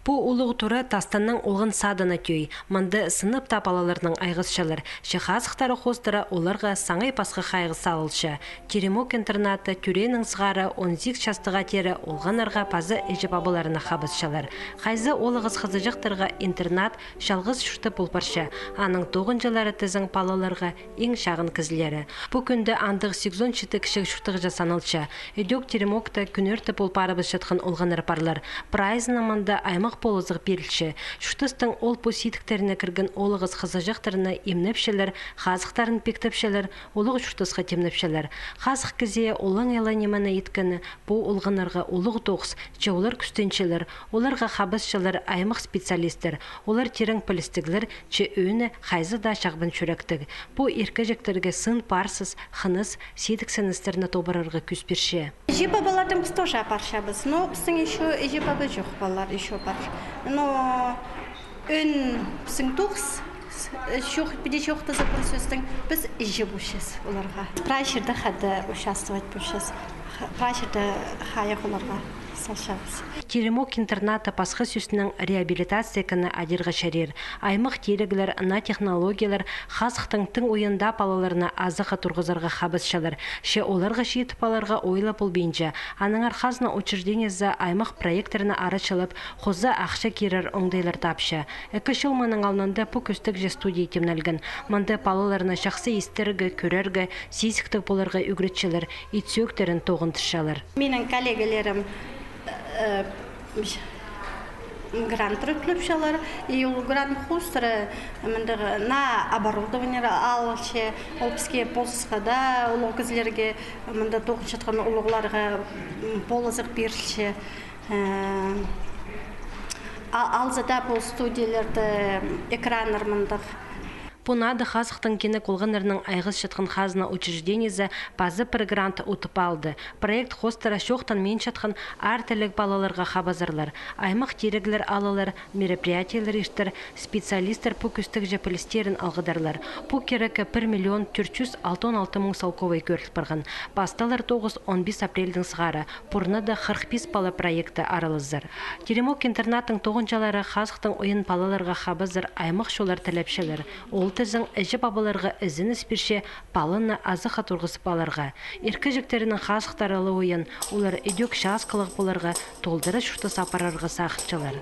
Бу улуг туры тастанның олғын садына түй. Манды сынып тапалаларының айғызшалар. Шихазықтары хостыра оларға саңай пасқы қайғы салылшы. Теремок интернаты түренің сғары 18 шастыға тері олғанарға пазы әжіп абыларына қабызшалар. Қайзы олығыз қызыжықтырға интернат шалғыз шүрті пұлпаршы. Аның 9 жылары тізің палаларға ең шағын кізілері. Бұ күнді андық 8-10 кішік шүртіғ жасанылшы. Эдек теремокта күнерті пұлпарыбыз шытқын олғаныр парлар. Прайзына манда аймақ полызық берілші. Шүтістің ол посетіктеріне кірген олығыз қызыжықтарына емнепшелер, қазықтарын пектепшелер, олығы шүтісқа темнепшелер. Қазық кізе олың еланемені еткені бұл олғынарға олығы тоғыз, че олар күстеншелер, оларға қабызшылар, аймақ специалистер, олар терің полистіглер, че өйіні қайзы да шағбын чөректіг. Бұл еркежектерге сын парсыз, қыныз, седік сәністеріне тобырарға күсперше. Бабалардың біз тоже апаршабыз, но біздің еще бабы жоқ балалар еще бар. Но өн біздің тоғыз, біде жоқты запын сөздің біз ежі бұшыз оларға. Прайшырды қады участвовать бұшыз, прайшырды қайық оларға салшабыз. Теремок интерната пасқы сөсінің реабилитация кіні адерға шәрер. Аймық терегілер, на технологиялар, қазықтың тың ойында палаларына азықы тұрғызарға қабызшалар. Ше оларға шиетіп аларға ойлап бұл бейінжі. Аның арқазына учреждениязы аймақ проекторына арачылып, қозы ақша керір оңдайлар тапшы. Әкі шылманың алнында бұл көстік же студия темнелген. Манды палаларына шақсы естергі, көрергі, сейсіктік боларға үгретшілер, итсөктерін тоғынтышалар. Менің коллегалерім грант рыклепшалар, и у грант хустера на оборудование алче, олпске полсқада, улог кізлерге мында тоғын шатқан улогларға полызық берілші. Алзада бұл студияларды экранлар мындық. Пунады қазықтың кені қолғанырының айғыз шатқын қазына учреждениязы пазы бір грант ұтып алды. Проект хостера шоқтан мен шатқын артілік балаларға қабазарлар. Аймақ терегілер алалар, мероприятиялар ештір, специалистер бұл күстік жепілістерін алғыдарлар. Бұл керекі 1 466 мың салковай көріліп барған. Басталар 9-15 апрелдің сығары. Пұрнады 45 бала проекті аралызыр. Теремок интернаттың тоғынчалары қазықтың ойын балаларға қабазыр аймақ шолар тәлепшелер. Тізің әжі бабаларға ізін іспірше балына азы қатырғысы баларға. Еркі жүктерінің қасықтаралы ойын, олар үдек шас қылық боларға толдыры шүрті сапарарға сақытшылар.